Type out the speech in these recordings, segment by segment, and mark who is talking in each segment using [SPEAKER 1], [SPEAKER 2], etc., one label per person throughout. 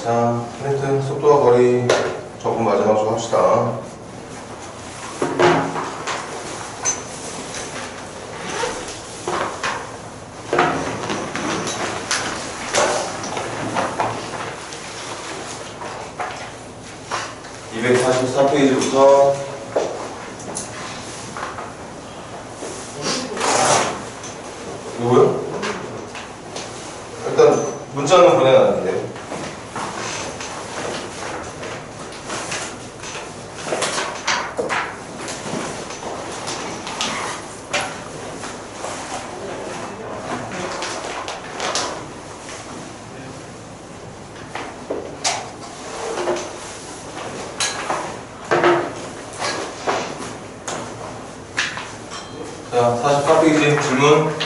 [SPEAKER 1] 자, 하여튼 속도와 거리 적분 마지막으로 합시다. (244페이지부터) 누구요? 일단 문자는 보내놨는데. 자, 44페이지 질문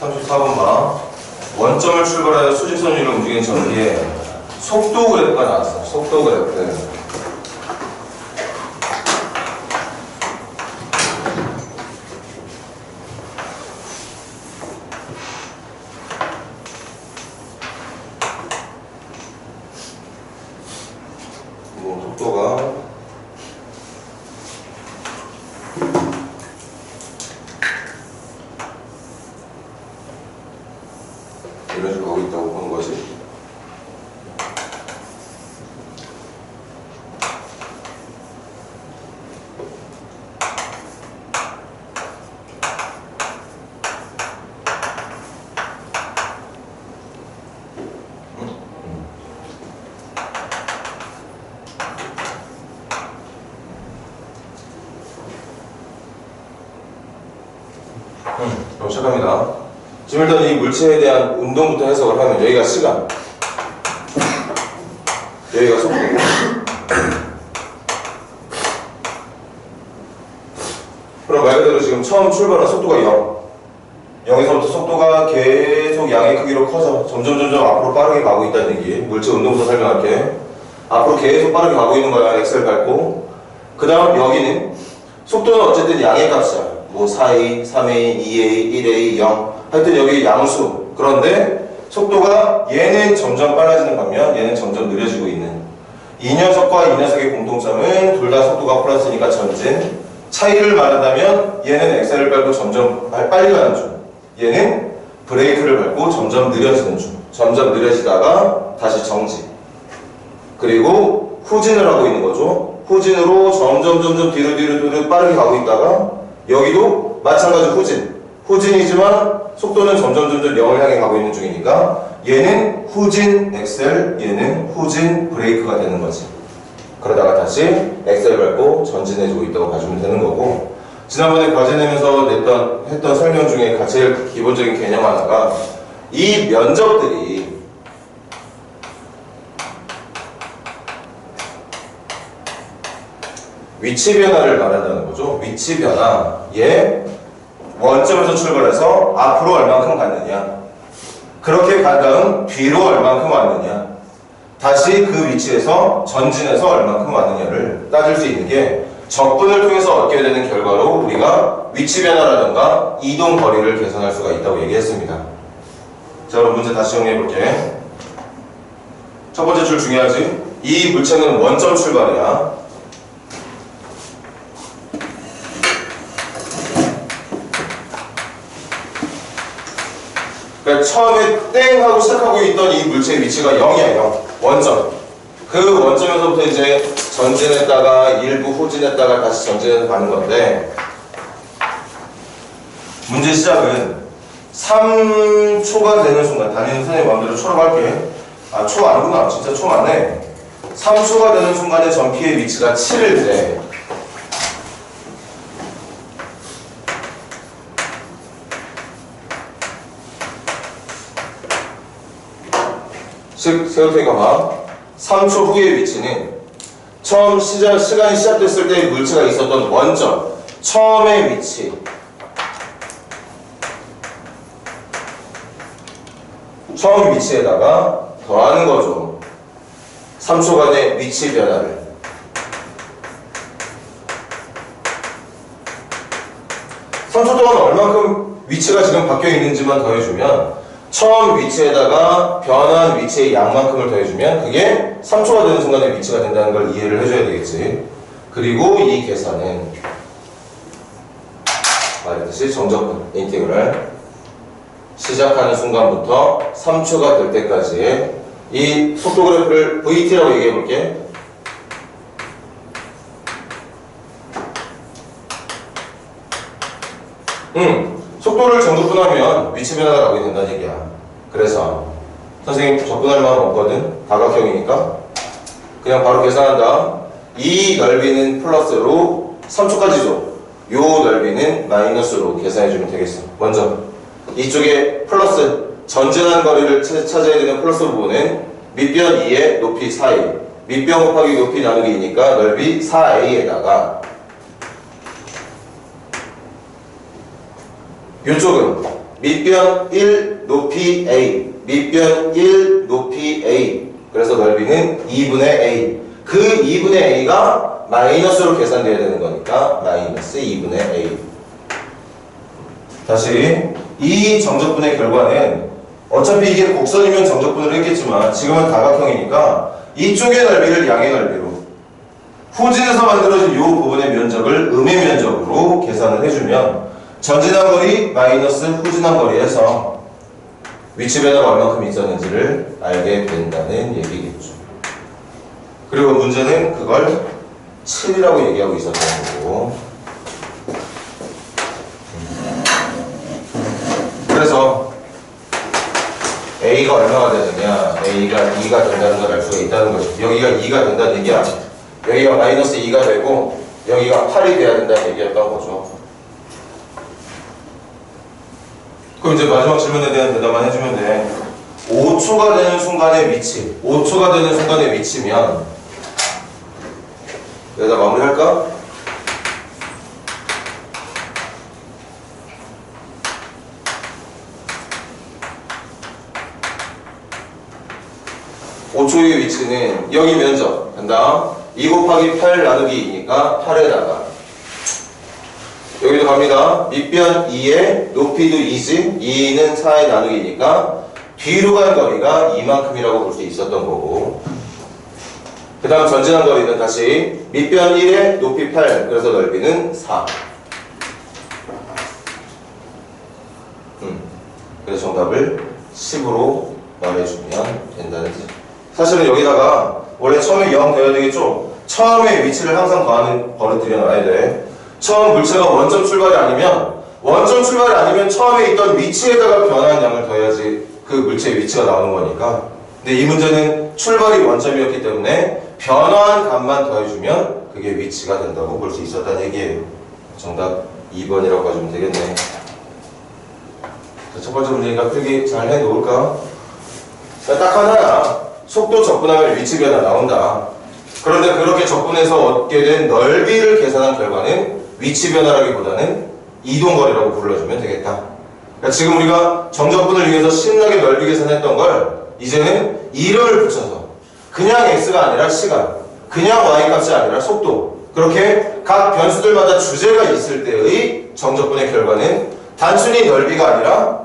[SPEAKER 1] 34번 봐. 원점을 출발하여 수직선 위로 움직이는 전기에 속도 그래프가 나왔어. 속도 그래프. 속도가 이런 식으로 가고 있다고 보는 거지. 그럼 시작합니다. 지금 일단 이 물체에 대한 운동부터 해석을 하면 여기가 시간, 여기가 속도. 그럼 말 그대로 지금 처음 출발한 속도가 0. 0에서부터 속도가 계속 양의 크기로 커져 점점 앞으로 빠르게 가고 있다는 얘기. 물체 운동부터 설명할게. 앞으로 계속 빠르게 가고 있는 거야. 엑셀 밟고. 그 다음 여기는 속도는 어쨌든 양의 값이야. 뭐 4a, 3a, 2a, 1a, 0. 하여튼 여기 양수. 그런데 속도가 얘는 점점 빨라지는 반면 얘는 점점 느려지고 있는. 이 녀석과 이 녀석의 공통점은 둘 다 속도가 플러스니까 전진. 차이를 말한다면 얘는 엑셀을 밟고 점점 빨리 가는 중. 얘는 브레이크를 밟고 점점 느려지는 중. 점점 느려지다가 다시 정지. 그리고 후진을 하고 있는 거죠. 후진으로 점점 뒤로 빠르게 가고 있다가 여기도 마찬가지 후진이지만 속도는 점점 0을 향해 가고 있는 중이니까 얘는 후진 엑셀, 얘는 후진 브레이크가 되는 거지. 그러다가 다시 엑셀 밟고 전진해주고 있다고 봐주면 되는 거고, 지난번에 과제 내면서 했던 설명 중에 제일 기본적인 개념 하나가 이 면적들이 위치 변화를 말한다는 거죠. 위치 변화. 얘 원점에서 출발해서 앞으로 얼만큼 갔느냐, 그렇게 간 다음 뒤로 얼만큼 왔느냐, 다시 그 위치에서 전진해서 얼만큼 왔느냐를 따질 수 있는 게 적분을 통해서 얻게 되는 결과로 우리가 위치 변화라든가 이동 거리를 계산할 수가 있다고 얘기했습니다. 자, 그럼 문제 다시 정리해 볼게. 첫 번째 줄 중요하지. 이 물체는 원점 출발이야. 그러니까 처음에 땡 하고 시작하고 있던 이 물체의 위치가 0이야. 0. 원점. 그 원점에서부터 이제 전진했다가 일부 후진했다가 다시 전진해서 가는 건데, 문제 시작은 3초가 되는 순간, 담임 선생님 마음대로 초라고 할게. 아, 초 아니구나. 진짜 초 맞네. 3초가 되는 순간에 전피의 위치가 7일 때 세울 테니까 봐. 3초 후의 위치는 처음 시간이 시작됐을 때 물체가 있었던 원점, 처음의 위치, 처음 위치에다가 더하는 거죠. 3초간의 위치 변화를. 3초 동안 얼만큼 위치가 지금 바뀌어 있는지만 더해주면 처음 위치에다가 변한 위치의 양만큼을 더해주면 그게 3초가 되는 순간에 위치가 된다는 걸 이해를 해줘야 되겠지. 그리고 이 계산은 말했듯이 정적분 인티그랄 시작하는 순간부터 3초가 될 때까지의 이 속도 그래프를 VT라고 얘기해 볼게. 속도를 정적분하면 위치 변화가 나오게 된다는 얘기야. 그래서 선생님 적분할 마음 없거든. 다각형이니까 그냥 바로 계산한다. 이 넓이는 플러스로 3초까지 줘. 요 넓이는 마이너스로 계산해주면 되겠어. 먼저 이쪽에 플러스 전진한 거리를 찾아야 되는 플러스 부분은 밑변 2의 높이 4a 밑변 곱하기 높이 나누기 2니까 넓이 4a에다가 이쪽은 밑변 1 높이 a 밑변 1 높이 a 그래서 넓이는 2분의 a 그 2분의 a가 마이너스로 계산돼야 되는 거니까 마이너스 2분의 a 다시 이 정적분의 결과는 어차피 이게 곡선이면 정적분을 했겠지만 지금은 다각형이니까 이쪽의 넓이를 양의 넓이로 후진에서 만들어진 이 부분의 면적을 음의 면적으로 계산을 해주면 전진한 거리 마이너스 후진한 거리에서 위치 변화가 얼마큼 있었는지를 알게 된다는 얘기겠죠. 그리고 문제는 그걸 7이라고 얘기하고 있었던 거고 그래서 A가 얼마가 되느냐 A가 2가 된다는 걸 알 수가 있다는 거죠. 여기가 2가 된다는 얘기야. 여기가 마이너스 2가 되고 여기가 8이 돼야 된다는 얘기였던 거죠. 그럼 이제 마지막 질문에 대한 대답만 해주면 돼. 5초가 되는 순간의 위치 5초가 되는 순간의 위치면 여기다 마무리할까? (5초의) 위치는 여기 면적 간다 2 곱하기 8 나누기 2니까 8에다가 여기도 갑니다. 밑변 2의 높이도 2지 2는 4의 나누기니까 뒤로 간 거리가 이만큼이라고 볼 수 있었던 거고 그 다음 전진한 거리는 다시 밑변 1의 높이 8 그래서 넓이는 4 그래서 정답을 10으로 말해주면 된다는 뜻. 사실은 여기다가 원래 처음에 0 되어야 되겠죠? 처음에 위치를 항상 더하는 버릇 들여놔야 돼. 처음 물체가 원점 출발이 아니면 처음에 있던 위치에다가 변화한 양을 더해야지 그 물체의 위치가 나오는 거니까. 근데 이 문제는 출발이 원점이었기 때문에 변화한 값만 더해주면 그게 위치가 된다고 볼 수 있었다는 얘기예요. 정답 2번이라고 봐주면 되겠네. 첫 번째 문제니까 풀기 잘 해놓을까? 딱 하나야. 속도 적분하면 위치 변화 나온다. 그런데 그렇게 적분해서 얻게 된 넓이를 계산한 결과는 위치 변화라기보다는 이동거리라고 불러주면 되겠다. 그러니까 지금 우리가 정적분을 위해서 신나게 넓이 계산했던 걸 이제는 이름을 붙여서 그냥 x가 아니라 시간, 그냥 y값이 아니라 속도 그렇게 각 변수들마다 주제가 있을 때의 정적분의 결과는 단순히 넓이가 아니라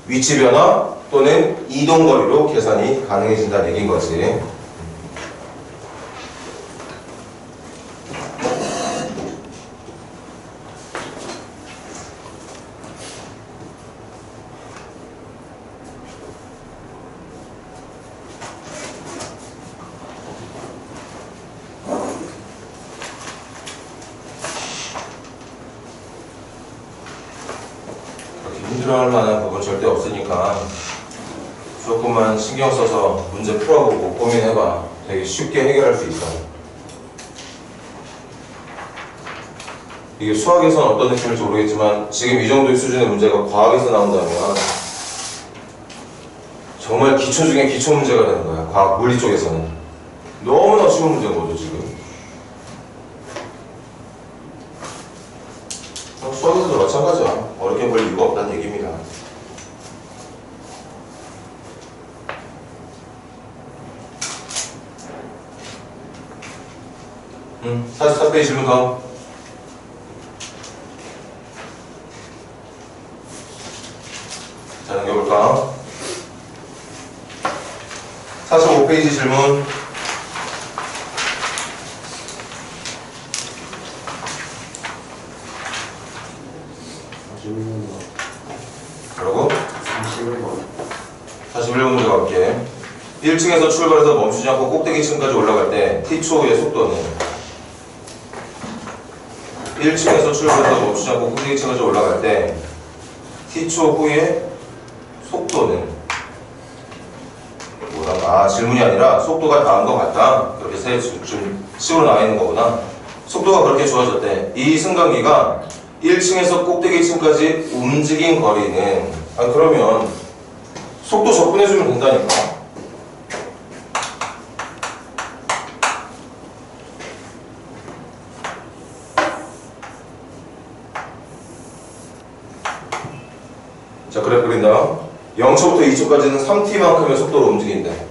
[SPEAKER 1] 위치 변화 또는 이동거리로 계산이 가능해진다는 얘기인 거지. 힘들어할 만한 부분 절대 없으니까 조금만 신경 써서 문제 풀어보고 고민해봐. 되게 쉽게 해결할 수 있어. 이게 수학에서는 어떤 느낌일지 모르겠지만 지금 이 정도의 수준의 문제가 과학에서 나온다면 정말 기초 중에 기초 문제가 되는 거야. 과학 물리 쪽에서는 너무나 쉬운 문제인 거죠 지금. 수학에서도 마찬가지야. 어렵게 볼 이유가 없다는 얘기입니다. 사실 4페이지 질문 더. 자, 넘겨볼까? 45페이지 질문. 그리고 41번 문제 갈게. 1층에서 출발해서 멈추지 않고 꼭대기층까지 올라갈 때 t초의 속도는 1층에서 출발해서 멈추지 않고 꼭대기층까지 올라갈 때 t초 후의 속도는 뭐라? 질문이 아니라 속도가 다음과 같다. 그렇게 좀 식으로 나와 있는 거구나. 속도가 그렇게 좋아졌대. 이 승강기가 1층에서 꼭대기층까지 움직인 거리는 그러면 속도 접근해주면 된다니까. 자, 그래프 그린다. 0초부터 2초까지는 3t만큼의 속도로 움직인대.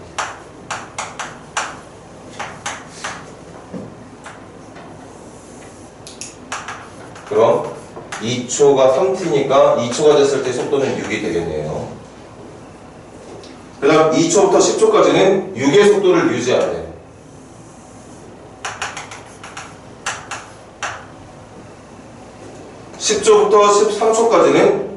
[SPEAKER 1] 그럼 2초가 3t니까 2초가 됐을 때 속도는 6이 되겠네요. 그 다음 2초부터 10초까지는 6의 속도를 유지하래. (10초부터 13초까지는)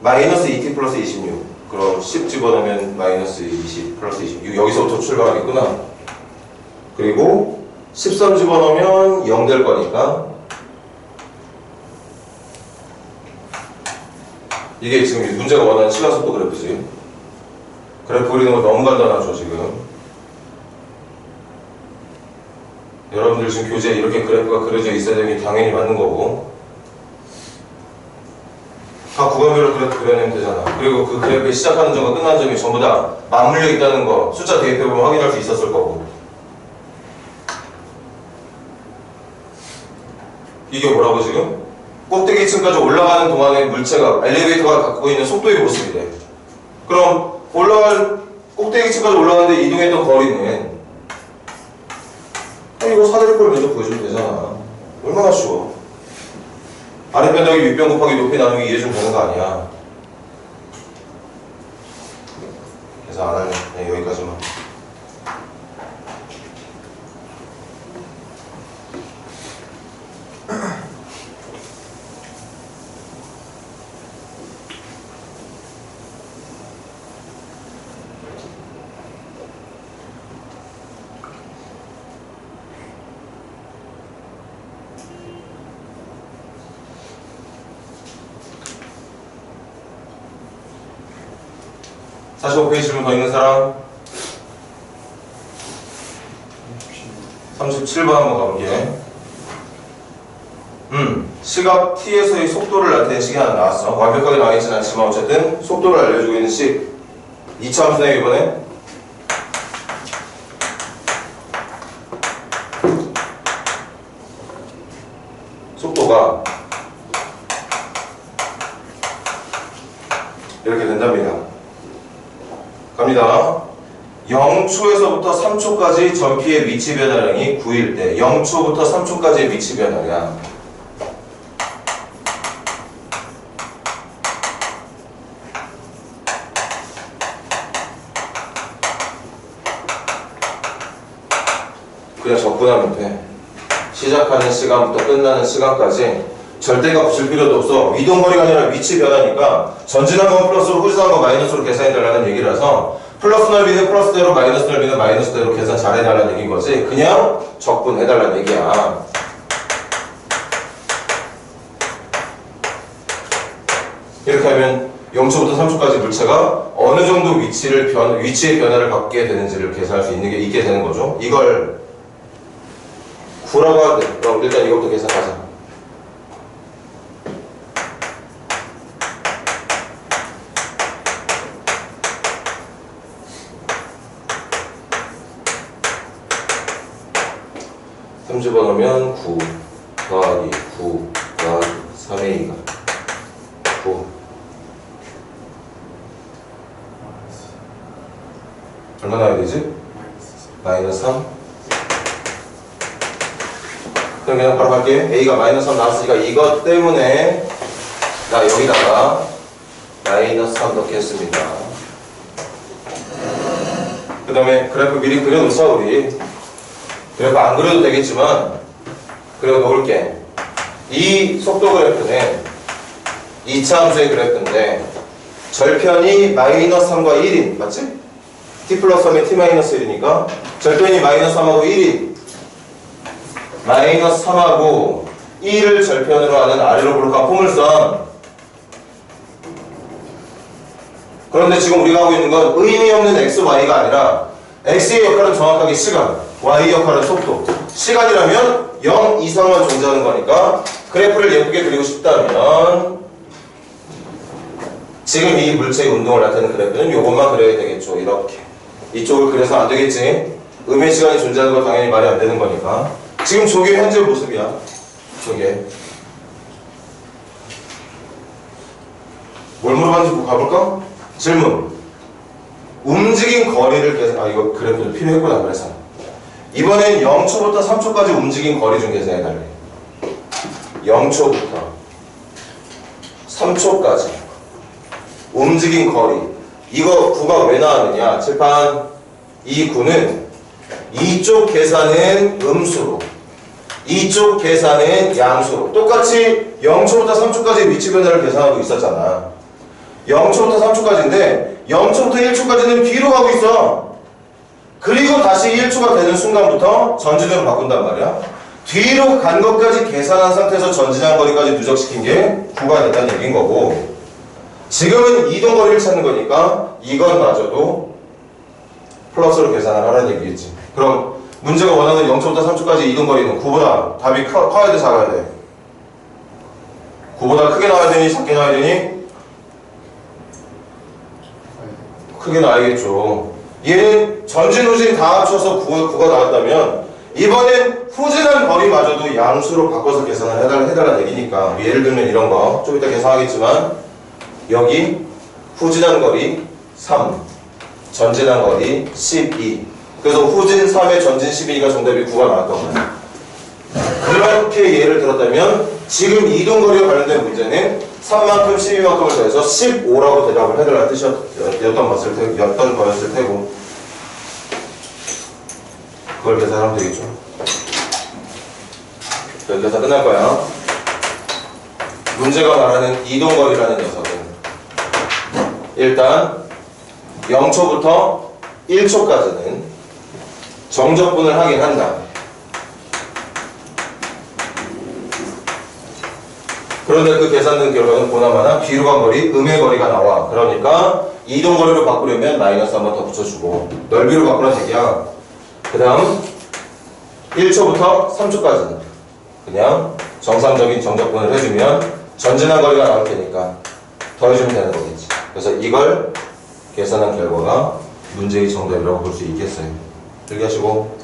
[SPEAKER 1] 마이너스 2t 플러스 26. 그럼 10 집어넣으면 마이너스 20 플러스 26. 여기서부터 출발하겠구나. 그리고 13 집어넣으면 0 될 거니까 이게 지금 문제가 원하는 시간속도 그래프지. 그래프 그리는 거 너무 간단하죠 지금. 여러분들 지금 교재에 이렇게 그래프가 그려져 있어야 되는 게 당연히 맞는 거고, 다 구간별로 그래프 그려내면 되잖아. 그리고 그 그래프의 시작하는 점과 끝나는 점이 전부 다 맞물려 있다는 거 숫자 대입해보면 확인할 수 있었을 거고. 이게 뭐라고 지금? 꼭대기층까지 올라가는 동안의 물체가, 엘리베이터가 갖고 있는 속도의 모습이래. 그럼 꼭대기층까지 올라가는데 이동했던 거리는 이거 사다리꼴 먼저 보여주면 되잖아. 얼마나 쉬워. 아랫변 더하기 윗변 곱하기 높이 나누기 이해주면 되는 거 아니야. 그래서 안 할래. 그냥 여기까지만. 다시 5페이지 질문 더 있는 사람? 37번 한번 가볼게. 시각 t에서의 속도를 나타내는 식이 하나 나왔어. 완벽하게 나와 있진 않지만 어쨌든 속도를 알려주고 있는 식. 2차 함수네 이번에. 속도가 이렇게 된답니다. 갑니다. 0초에서부터 3초까지 전피의 위치 변화량이 9일 때 0초부터 3초까지의 위치 변화량. 그냥 접근하면 돼. 시작하는 시간부터 끝나는 시간까지 절대값 붙일 필요도 없어. 이동거리가 아니라 위치 변화니까 전진한 건 플러스로 후진한 건 마이너스로 계산해달라는 얘기라서 플러스 넓이는 플러스대로 마이너스 넓이는 마이너스대로 계산 잘해달라는 얘기인 거지. 그냥 적분해달라는 얘기야. 이렇게 하면 0초부터 3초까지 물체가 어느 정도 위치의 변화를 갖게 되는지를 계산할 수 있는 게 있게 되는 거죠. 이걸 구라고 하는데 그럼 일단 이것부터 계산하자. 집어넣으면 9 더하기 9 더하기 3a가 9 얼마 나와야 되지? 마이너스 3. 그럼 그냥 바로 갈게. a가 마이너스 3 나왔으니까 이것 때문에 나 여기다가 마이너스 3 넣겠습니다. 그 다음에 그래프 미리 그려놓자 우리. 그래프 안 그려도 되겠지만 그려놓을게. 이 속도 그래프는 2차 함수의 그래프인데 절편이 마이너스 3과 1인 맞지? t 플러스 3에 t 마이너스 1이니까 절편이 마이너스 3하고 1인 마이너스 3하고 1을 절편으로 하는 아래로 볼록한 포물선. 그런데 지금 우리가 하고 있는 건 의미 없는 x, y가 아니라 x의 역할은 정확하게 시간, y 역할은 속도. 시간이라면 0 이상만 존재하는 거니까 그래프를 예쁘게 그리고 싶다면 지금 이 물체의 운동을 나타내는 그래프는 이것만 그려야 되겠죠. 이렇게. 이쪽을 그려서 안 되겠지. 음의 시간이 존재하는 건 당연히 말이 안 되는 거니까. 지금 저게 현재 모습이야. 저게. 뭘 물어봤는지 가볼까? 질문. 움직인 거리를 계산, 이거 그래프도 필요했구나, 그래서. 이번엔 0초부터 3초까지 움직인 거리 좀 계산해달래. 0초부터 3초까지 움직인 거리. 이거 9가 왜 나왔느냐? 칠판 이 9는 이쪽 계산은 음수로, 이쪽 계산은 양수로. 똑같이 0초부터 3초까지 위치 변화를 계산하고 있었잖아. 0초부터 3초까지인데 0초부터 1초까지는 뒤로 가고 있어. 그리고 다시 1초가 되는 순간부터 전진으로 바꾼단 말이야. 뒤로 간 것까지 계산한 상태에서 전진한 거리까지 누적시킨 게 9가 됐다는 얘기인 거고, 지금은 이동거리를 찾는 거니까 이건마저도 플러스로 계산을 하라는 얘기겠지. 그럼 문제가 원하는 0초부터 3초까지 이동거리는 9보다 답이 커야 돼, 작아야 돼? 9보다 크게 나와야 되니 작게 나와야 되니? 크게 나와야겠죠. 얘는 전진 후진 다 합쳐서 9가 나왔다면 이번엔 후진한 거리마저도 양수로 바꿔서 계산을 해달라는 얘기니까, 예를 들면 이런 거 좀 이따 계산하겠지만 여기 후진한 거리 3, 전진한 거리 12. 그래서 후진 3에 전진 12가 정답이 9가 나왔던 거야. 그렇게 예를 들었다면 지금 이동거리와 관련된 문제는 3만큼 12만큼을 더해서 15라고 대답을 해달라는 뜻이었던 거였을 테고, 그걸 계산하면 되겠죠. 여기서 끝날 거야. 문제가 말하는 이동거리라는 녀석은 일단 0초부터 1초까지는 정적분을 하긴 한다. 그런데 그 계산된 결과는 보나마나 뒤로 간 거리, 음의 거리가 나와. 그러니까 이동거리로 바꾸려면 마이너스 한 번 더 붙여주고 넓이로 바꾸라는 얘기야. 그 다음 1초부터 3초까지는 그냥 정상적인 정적분을 해주면 전진한 거리가 나올 테니까 더해주면 되는 거겠지. 그래서 이걸 계산한 결과가 문제의 정답이라고 볼 수 있겠어요. 들게 하시고.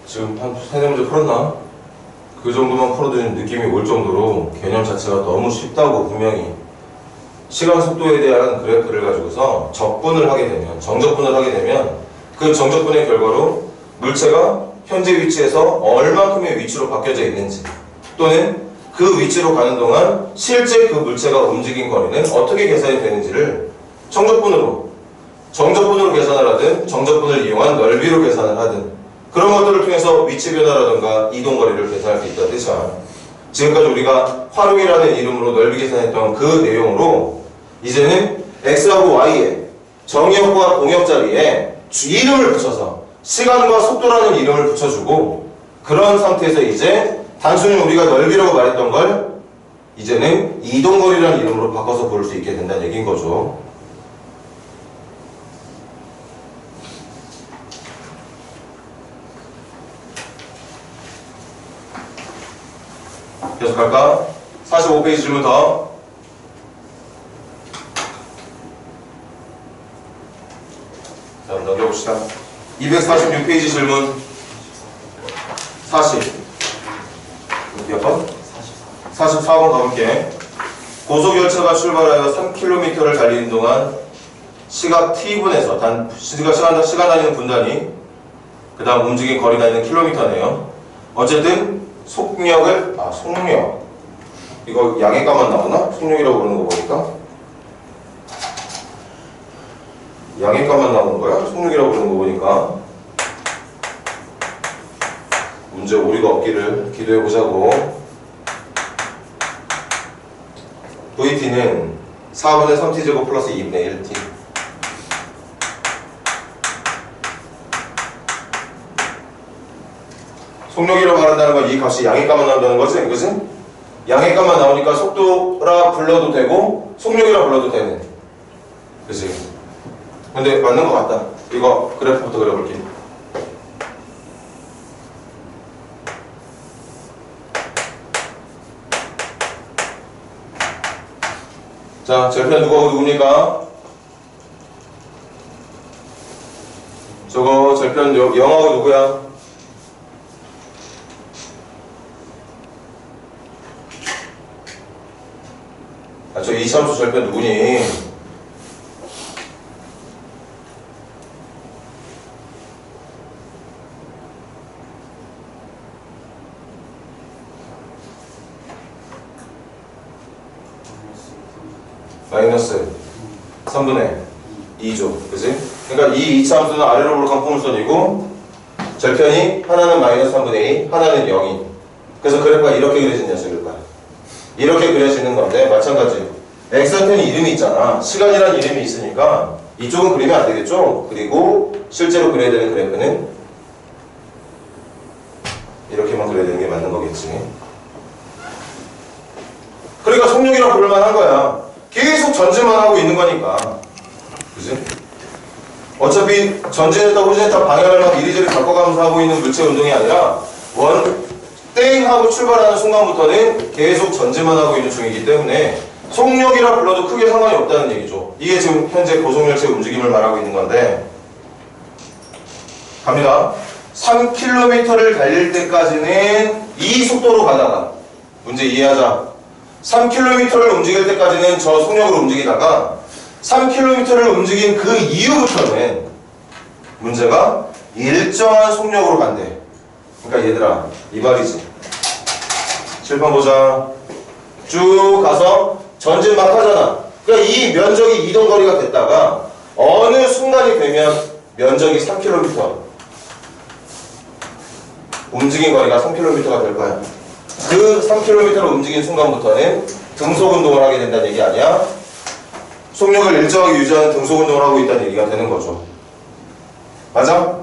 [SPEAKER 1] 지금 한 3-4문제 풀었나? 그 정도만 풀어도 느낌이 올 정도로 개념 자체가 너무 쉽다고. 분명히 시간 속도에 대한 그래프를 가지고서 적분을 하게 되면, 정적분을 하게 되면 그 정적분의 결과로 물체가 현재 위치에서 얼만큼의 위치로 바뀌어져 있는지, 또는 그 위치로 가는 동안 실제 그 물체가 움직인 거리는 어떻게 계산이 되는지를 정적분으로 계산을 하든 정적분을 이용한 넓이로 계산을 하든 그런 것들을 통해서 위치 변화라든가 이동거리를 계산할 수 있다는 뜻이야. 지금까지 우리가 활용이라는 이름으로 넓이 계산했던 그 내용으로 이제는 x하고 y의 정의역과 공역 자리에 이름을 붙여서 시간과 속도라는 이름을 붙여주고, 그런 상태에서 이제 단순히 우리가 넓이라고 말했던 걸 이제는 이동거리라는 이름으로 바꿔서 부를 수 있게 된다는 얘기인 거죠. 계속 갈까? 45페이지 질문 더. 자, 넘겨봅시다. 246페이지 질문 40. 몇 번? 44번 가볼게. 고속열차가 출발하여 3km를 달리는 동안 시각 t분에서 시간 다니는 분단위, 그 다음 움직인 거리 다니는 킬로미터네요. 어쨌든 속력을, 속력, 이거 양의 값만 나오나? 속력이라고 부르는 거 보니까 양의 값만 나오는 거야? 속력이라고 부르는 거 보니까 문제 오류가 없기를 기도해 보자고. VT는 4분의 3t제곱 플러스 2분의 1t. 속력이라고 말한다는 건 이 값이 양의 값만 나온다는 거지? 그치? 양의 값만 나오니까 속도라 불러도 되고 속력이라 불러도 되는. 그치? 근데 맞는 것 같다. 이거 그래프부터 그려볼게. 자, 절편 누구니까? 저거 절편 영하고 누구야? 저 이차함수 절편 누구니? 마이너스 3분의 2죠. 그치? 그러니까 이 이차함수는 아래로 볼록한 포물선이고 절편이 하나는 마이너스 3분의 2, 하나는 0인. 그래서 그래프가 이렇게 그려진다 식일까? 이렇게 그려지는 건데 마찬가지. x한테는 이름이 있잖아. 시간이라는 이름이 있으니까 이쪽은 그리면 안 되겠죠? 그리고 실제로 그려야 되는 그래프는 이렇게만 그려야 되는 게 맞는 거겠지. 그러니까 속력이라고 부를 만한 거야. 계속 전진만 하고 있는 거니까. 그지? 어차피 전진했다 후진했다 방향을 막 이리저리 바꿔가면서 하고 있는 물체 운동이 아니라 땡 하고 출발하는 순간부터는 계속 전진만 하고 있는 중이기 때문에 속력이라 불러도 크게 상관이 없다는 얘기죠. 이게 지금 현재 고속열차의 움직임을 말하고 있는 건데 갑니다. 3km를 달릴 때까지는 이 속도로 가다가 문제 이해하자. 3km를 움직일 때까지는 저 속력으로 움직이다가 3km를 움직인 그 이후부터는 문제가 일정한 속력으로 간대. 그러니까 얘들아 이 말이지. 칠판 보자. 쭉 가서 전진 막 하잖아. 그러니까 이 면적이 이동거리가 됐다가 어느 순간이 되면 면적이 3km 움직인 거리가 3km가 될 거야. 그 3km를 움직인 순간부터는 등속운동을 하게 된다는 얘기 아니야? 속력을 일정하게 유지하는 등속운동을 하고 있다는 얘기가 되는 거죠. 맞아?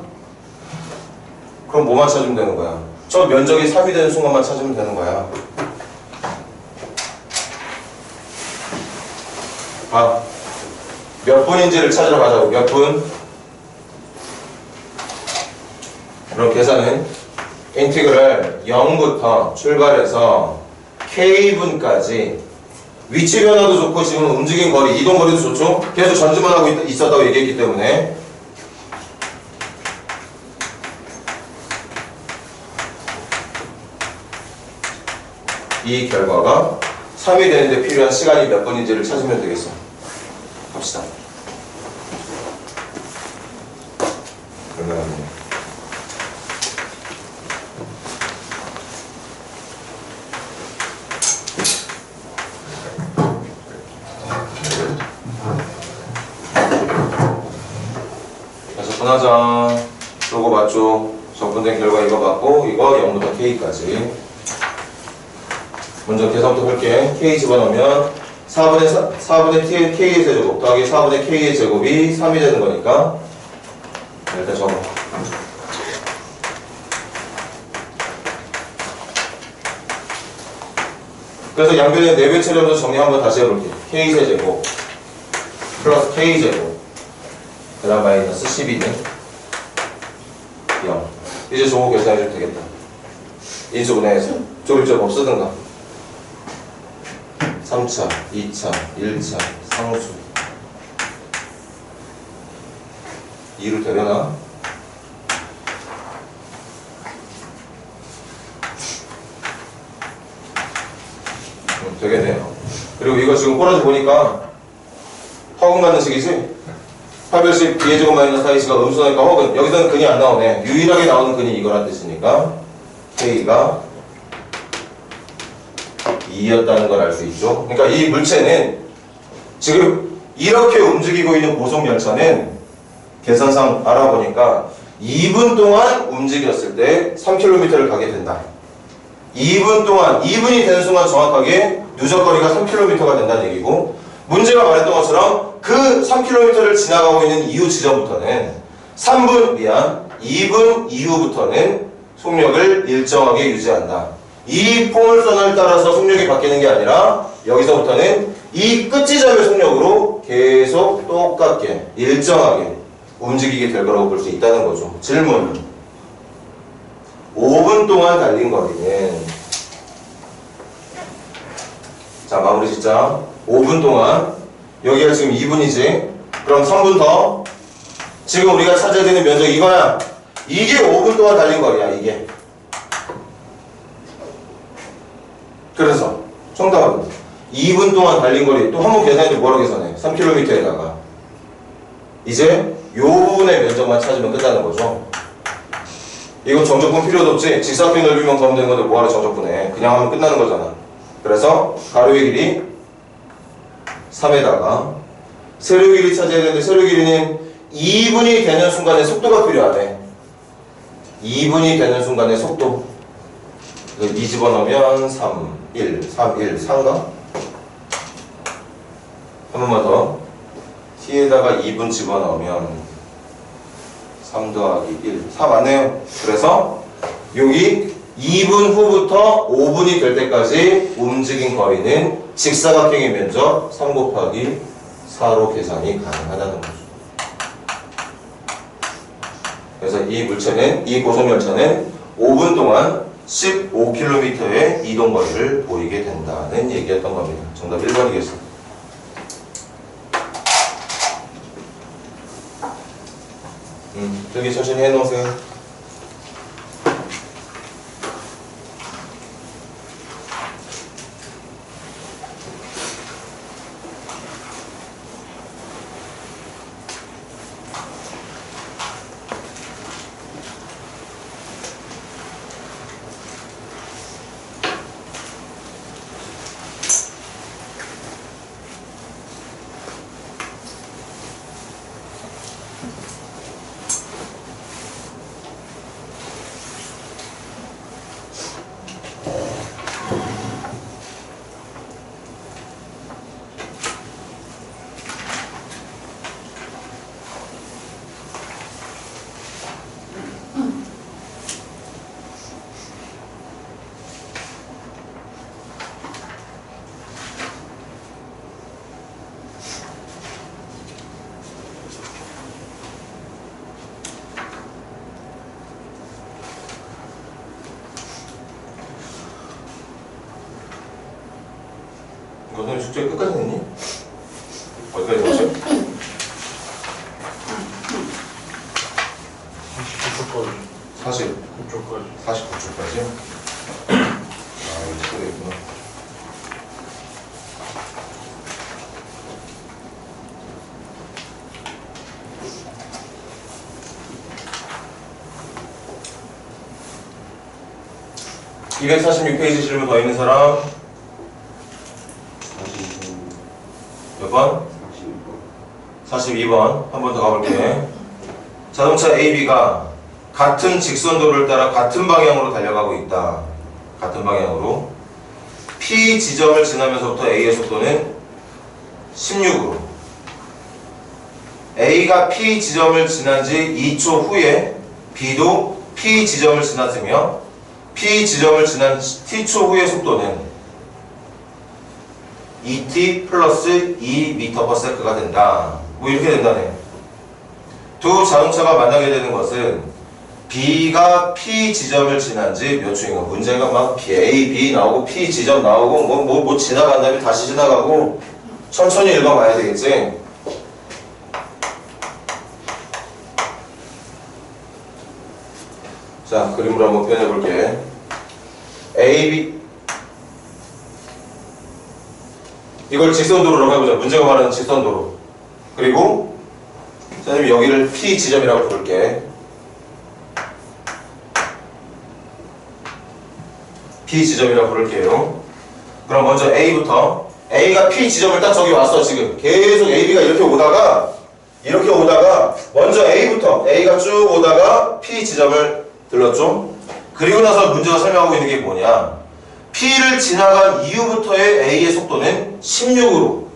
[SPEAKER 1] 그럼 뭐만 찾으면 되는 거야? 저 면적이 3이 되는 순간만 찾으면 되는 거야. 몇 분인지를 찾으러 가자고. 몇 분? 그럼 계산은 인티그럴 0부터 출발해서 k분까지 위치 변화도 좋고 지금 움직인 거리, 이동 거리도 좋죠? 계속 전진만 하고 있었다고 얘기했기 때문에 이 결과가 3이 되는데 필요한 시간이 몇 분인지를 찾으면 되겠어. 갑시다. 그러면 분하자. 요거 맞죠? 적분된 결과 이거 맞고 이거 0부터 k까지. 먼저 계산부터 할게. k 집어넣으면 4분의 k의 제곱 더하기 4분의 k의 제곱이 3이 되는 거니까 일단 적어. 그래서 양변의 내배 체력도 정리 한번 다시 해볼게. K세제곱 플러스 K제곱 그 다음 마이너스 12는 0. 이제 저거 계산해주면 되겠다. 인수분해해서 조립제법 쓰든가 3차, 2차, 1차, 상수 2로 되려나? 되겠네요. 그리고 이거 지금 꼬라지 보니까 허근 갖는 식이지? 810 B제곱 마이너스 4A가 음수니까 허근. 여기서는 근이 안 나오네. 유일하게 나오는 근이 이거란 뜻이니까 K가 2였다는 걸 알 수 있죠. 그러니까 이 물체는 지금 이렇게 움직이고 있는 고속열차는 계산상 알아보니까 2분 동안 움직였을 때 3km를 가게 된다. 2분 동안, 2분이 되는 순간 정확하게 누적거리가 3km가 된다는 얘기고, 문제가 말했던 것처럼 그 3km를 지나가고 있는 이후 지점부터는 2분 이후부터는 속력을 일정하게 유지한다. 이 포물선을 따라서 속력이 바뀌는 게 아니라 여기서부터는 이 끝지점의 속력으로 계속 똑같게 일정하게 움직이게 될 거라고 볼 수 있다는 거죠. 질문. 5분 동안 달린 거리는, 자 마무리 짓자. 5분 동안, 여기가 지금 2분이지. 그럼 3분 더. 지금 우리가 찾아야 되는 면적 이거야. 이게 5분 동안 달린 거리야, 이게. 그래서 정답은 2분 동안 달린 거리. 또 한 번 계산해도 뭐라고 계산해? 3km에다가 이제 요 부분의 면적만 찾으면 끝나는 거죠. 이거 정적분 필요도 없지. 직사각형 넓이만 구하면 되는 건데 뭐하러 정적분해. 그냥 하면 끝나는 거잖아. 그래서 가로의 길이 3에다가 세로의 길이 찾아야 되는데, 세로의 길이는 2분이 되는 순간에 속도가 필요하네. 2분이 되는 순간에 속도. 2 집어넣으면 3, 1, 3, 1, 4인가? 한 번만 더. t에다가 2분 집어넣으면 3 더하기 1, 4 맞네요. 그래서 여기 2분 후부터 5분이 될 때까지 움직인 거리는 직사각형의 면적 3 곱하기 4로 계산이 가능하다는 거죠. 그래서 이 물체는, 이 고속열차는 5분 동안 15km의 이동거리를 보이게 된다는 얘기였던 겁니다. 정답 1번이겠습니다. 저기 천천히 해놓으세요. 너는 숙제 끝까지 냈니? 어디까지 했지?
[SPEAKER 2] 49초까지.
[SPEAKER 1] 49초까지. 49초까지? 아, 이거 쓰겠구나. (246페이지) 질문 더 있는 사람? 몇 번? 42번. 한 번 더 가볼게. 자동차 AB가 같은 직선도를 따라 같은 방향으로 달려가고 있다. 같은 방향으로. P 지점을 지나면서부터 A의 속도는 16으로. A가 P 지점을 지난 지 2초 후에 B도 P 지점을 지났으며 P 지점을 지난 T초 후의 속도는 ET 플러스 2m/s가 된다. 뭐 이렇게 된다네. 두 자동차가 만나게 되는 것은 B가 P 지점을 지난 지 몇 초인가. 문제가 막 A, B 나오고 P 지점 나오고 뭐 지나간 다음에 다시 지나가고 천천히 읽어봐야 되겠지. 자, 그림으로 한번 표현해 볼게. A, B 이걸 직선도로라고 해보자. 문제가 말하는 직선도로. 그리고 선생님이 여기를 P 지점이라고 부를게. P 지점이라고 부를게요. 그럼 먼저 A부터. A가 P 지점을 딱 저기 왔어. 지금 계속 A, B가 이렇게 오다가 먼저 A부터 A가 쭉 오다가 P 지점을 들렀죠. 그리고 나서 문제가 설명하고 있는 게 뭐냐. P를 지나간 이후부터의 A의 속도는 16으로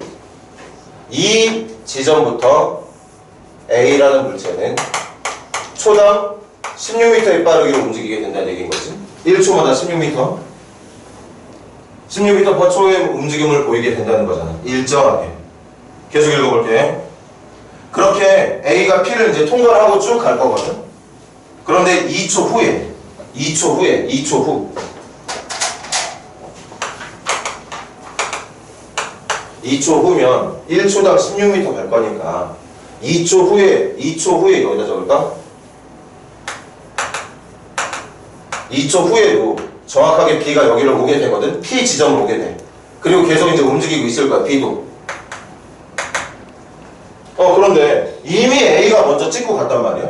[SPEAKER 1] 이 지점부터 A라는 물체는 초당 16m의 빠르기로 움직이게 된다는 얘기인 거지. 1초마다 16m 16m/초의 움직임을 보이게 된다는 거잖아. 일정하게. 계속 읽어볼게. 그렇게 A가 P를 이제 통과를 하고 쭉 갈 거거든. 그런데 2초 후 2초 후면 1초당 16m 갈 거니까 2초 후에 여기다 적을까? 2초 후에도 정확하게 B가 여기를 오게 되거든. P 지점을 오게 돼. 그리고 계속 이제 움직이고 있을 거야. B도. 그런데 이미 A가 먼저 찍고 갔단 말이야.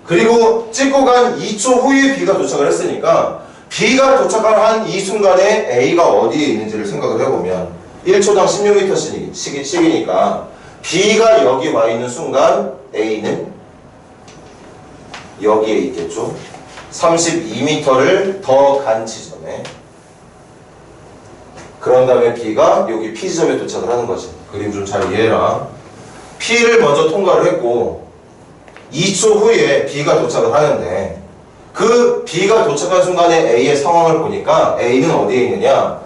[SPEAKER 1] 그리고 찍고 간 2초 후에 B가 도착을 했으니까 B가 도착한 이 순간에 A가 어디에 있는지를 생각을 해보면 1초당 16m씩이니까 B가 여기 와 있는 순간 A는 여기에 있겠죠. 32m를 더 간 지점에. 그런 다음에 B가 여기 P 지점에 도착을 하는 거지. 그림 좀 잘 이해해라. P를 먼저 통과를 했고 2초 후에 B가 도착을 하는데 그 B가 도착한 순간에 A의 상황을 보니까 A는 어디에 있느냐.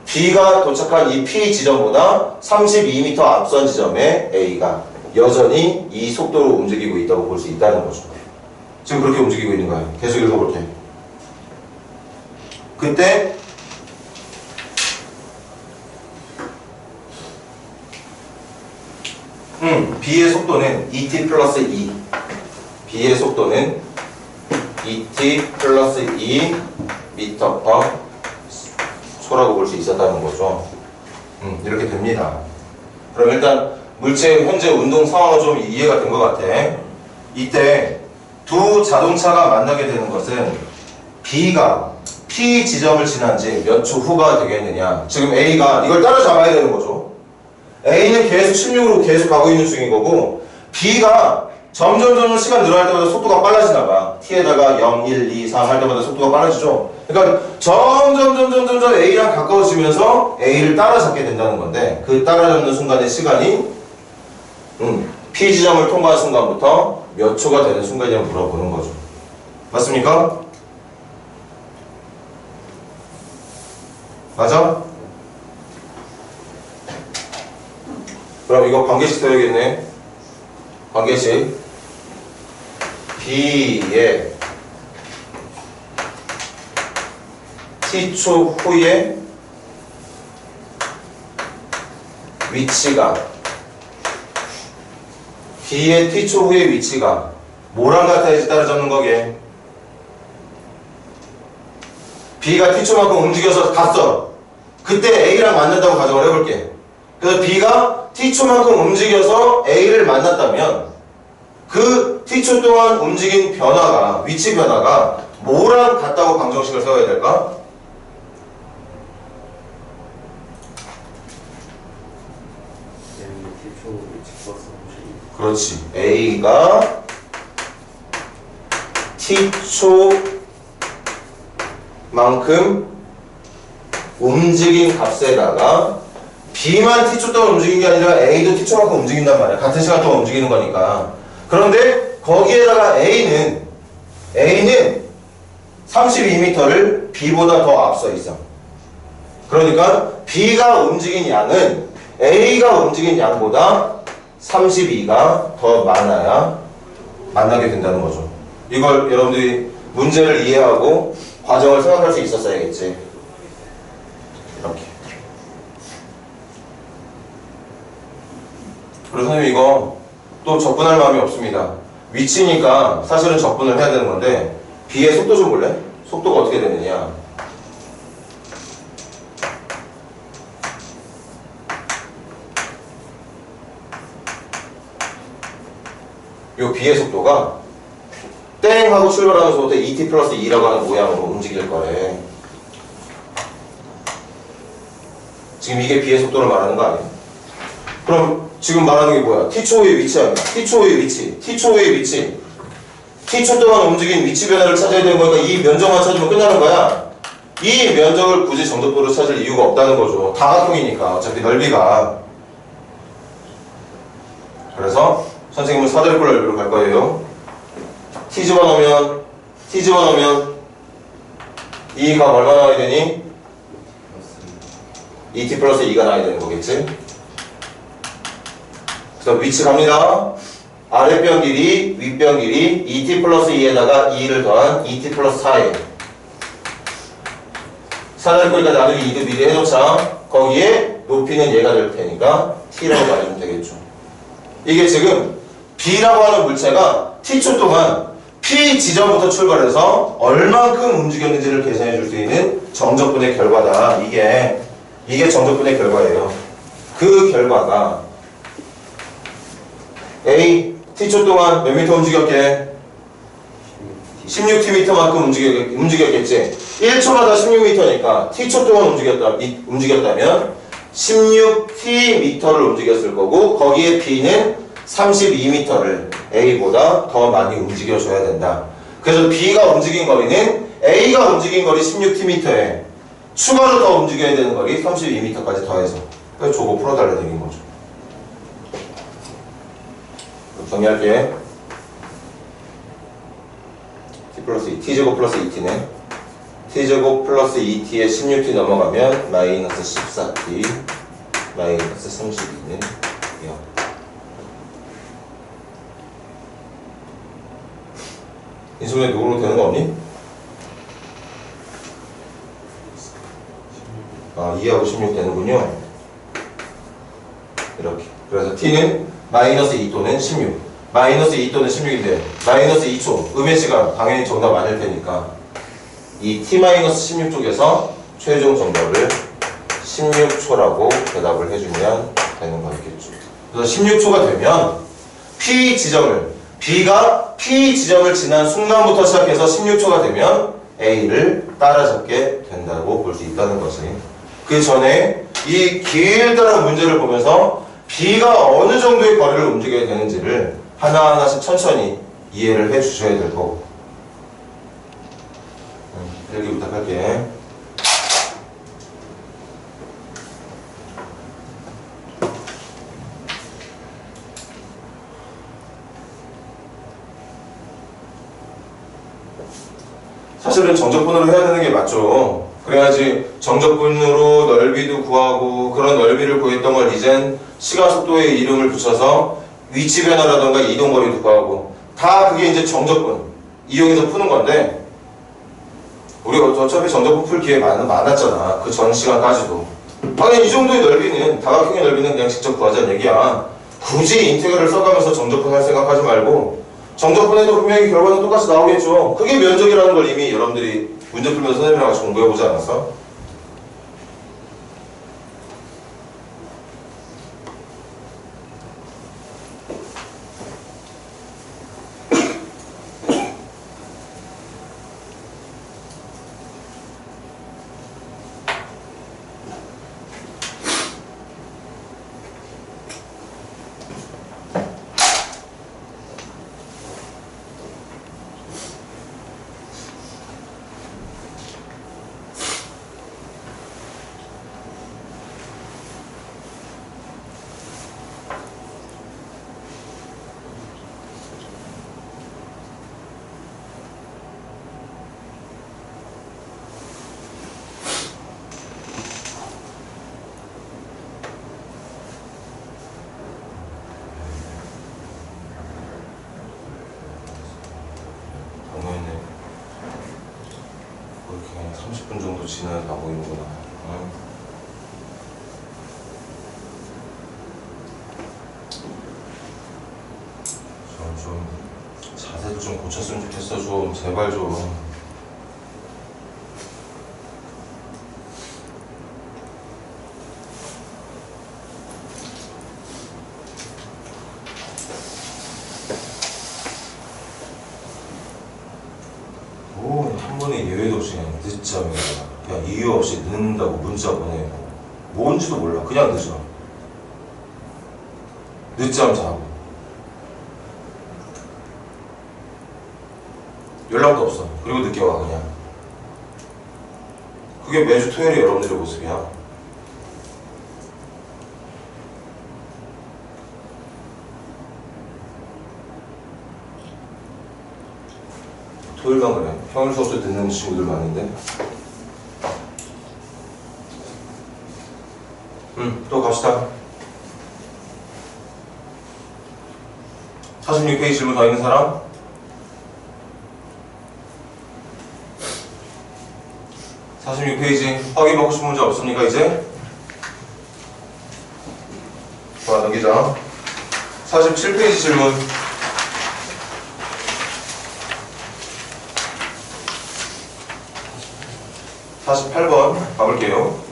[SPEAKER 1] B가 도착한 이 P 지점보다 32m 앞선 지점에 A가 여전히 이 속도로 움직이고 있다고 볼 수 있다는 거죠. 지금 그렇게 움직이고 있는 거야. 계속 읽어볼게. 그때 B의 속도는 ET 플러스 2. B의 속도는 ET 플러스 2 미터 퍼 초라고 볼 수 있었다는 거죠. 이렇게 됩니다. 그럼 일단 물체의 현재 운동 상황은 좀 이해가 된 것 같아. 이때 두 자동차가 만나게 되는 것은 B가 P 지점을 지난 지 몇 초 후가 되겠느냐. 지금 A가 이걸 따라잡아야 되는 거죠. A는 계속 16으로 계속 가고 있는 중인 거고 B가 점점 시간 늘어날 때마다 속도가 빨라지나 봐. T에다가 0, 1, 2, 3 할 때마다 속도가 빨라지죠. 그러니까 점점 A랑 가까워지면서 A를 따라잡게 된다는 건데 그 따라잡는 순간의 시간이 P 지점을 통과한 순간부터 몇 초가 되는 순간이냐고 물어보는 거죠. 맞습니까? 맞아? 그럼 이거 관계식 써야겠네. 관계식 B의 T초 후에 위치가 B의 T초 후의 위치가 뭐랑 같아야지 따라잡는 거게. B가 T초만큼 움직여서 갔어. 그때 A랑 만난다고 가정을 해볼게. 그래서 B가 T초만큼 움직여서 A를 만났다면 그 T초 동안 움직인 변화가, 위치 변화가 뭐랑 같다고 방정식을 세워야 될까? 그렇지. A가 T초만큼 움직인 값에다가 B만 T초 동안 움직인 게 아니라 A도 T초만큼 움직인단 말이야. 같은 시간 동안 움직이는 거니까. 그런데 거기에다가 A는 32m를 B보다 더 앞서 있어. 그러니까 B가 움직인 양은 A가 움직인 양보다 32가 더 많아야 만나게 된다는 거죠. 이걸 여러분들이 문제를 이해하고 과정을 생각할 수 있었어야겠지. 이렇게. 그래서 선생님 이거 또 접근할 마음이 없습니다. 위치니까 사실은 접근을 해야 되는 건데 B의 속도 좀 볼래? 속도가 어떻게 되느냐. 요 B의 속도가 땡 하고 출발하는 속도 ET 플러스 2라고 하는 모양으로 움직일 거래. 지금 이게 B의 속도를 말하는 거 아니야? 그럼 지금 말하는 게 뭐야? T초의 위치 아니야? T초의 위치, T초의 위치. T초 동안 움직인 위치 변화를 찾아야 되는 거니까 이 면적만 찾으면 끝나는 거야. 이 면적을 굳이 정적도로 찾을 이유가 없다는 거죠. 다각형이니까 어차피 넓이가. 그래서 선생님은 사다리꼴 넓이로 갈 거예요. T 집어넣으면 이 값 얼마 나와야 되니? ET 플러스 2가 나와야 되는 거겠지? 그래서 위치 갑니다. 아랫변 길이, 윗변 길이 ET 플러스 2에다가 2를 더한 ET 플러스 4에 사다리꼴이니까 나누기 2도 미리 해놓자. 거기에 높이는 얘가 될 테니까 T라고 말해주면 되겠죠. 이게 지금 B라고 하는 물체가 T초 동안 P 지점부터 출발해서 얼만큼 움직였는지를 계산해 줄 수 있는 정적분의 결과다. 이게 정적분의 결과예요. 그 결과가 A, T초 동안 몇 미터 움직였게? 16t만큼 움직였겠지? 1초마다 16m니까 T초 동안 움직였다면 16t를 움직였을 거고 거기에 B는 32m를 A보다 더 많이 움직여줘야 된다. 그래서 B가 움직인 거리는 A가 움직인 거리 16t에 추가로 더 움직여야 되는 거리 32m까지 더해서 그래서 저거 풀어달라는 얘기인 거죠. 정리할게. T 플러스 2, T제곱 플러스 2T네. T제곱 플러스 2T에 16T 넘어가면 마이너스 14T 마이너스 32는 0. 인수분해 누구로 되는 거 없니? 2하고 16 되는군요. 이렇게. 그래서 T는 마이너스 2 또는 16. 마이너스 2 또는 16인데 마이너스 2초. 음의 시간 당연히 정답 아닐 테니까 이 T-16 쪽에서 최종 정답을 16초라고 대답을 해주면 되는 거겠죠. 그래서 16초가 되면 P 지점을 B가 P 지점을 지난 순간부터 시작해서 16초가 되면 A를 따라잡게 된다고 볼 수 있다는 거지. 그 전에 이 길다란 문제를 보면서 B가 어느 정도의 거리를 움직여야 되는지를 하나하나씩 천천히 이해를 해 주셔야 될 거고. 일기 부탁할게. 사실은 정적분으로 해야 되는 게 맞죠. 그래야지 정적분으로 넓이도 구하고 그런 넓이를 구했던 걸 이젠 시간 속도의 이름을 붙여서 위치 변화라던가 이동거리도 구하고 다 그게 이제 정적분 이용해서 푸는 건데 우리가 어차피 정적분 풀 기회 많았잖아. 그 전 시간까지도. 아니 이 정도의 넓이는 다각형의 넓이는 그냥 직접 구하자는 얘기야. 굳이 인테그럴을 써가면서 정적분 할 생각하지 말고 정적분에도 분명히 결과는 똑같이 나오겠죠. 그게 면적이라는 걸 이미 여러분들이 문제 풀면서 선생님이랑 같이 공부해보지 않았어? 30분 정도 지나가고 있는구나. 좀 자세를 좀 고쳤으면 좋겠어. 좀 제발 좀. 한 번에 예외도 없이 그냥 늦잠이야. 그냥 이유 없이 늦는다고 문자 보내고 뭔지도 몰라. 그냥 늦어. 늦잠 자고 연락도 없어. 그리고 늦게 와 그냥. 그게 매주 토요일에 여러분들의 모습이야. 토요일만 그래. 평일 수업도 듣는 친구들 많은데. 또 갑시다. 46페이지 질문 더 있는 사람? 46페이지 확인받고 싶은 문제 없습니까 이제? 좋아, 넘기자. 47페이지 질문. 48번 가볼게요.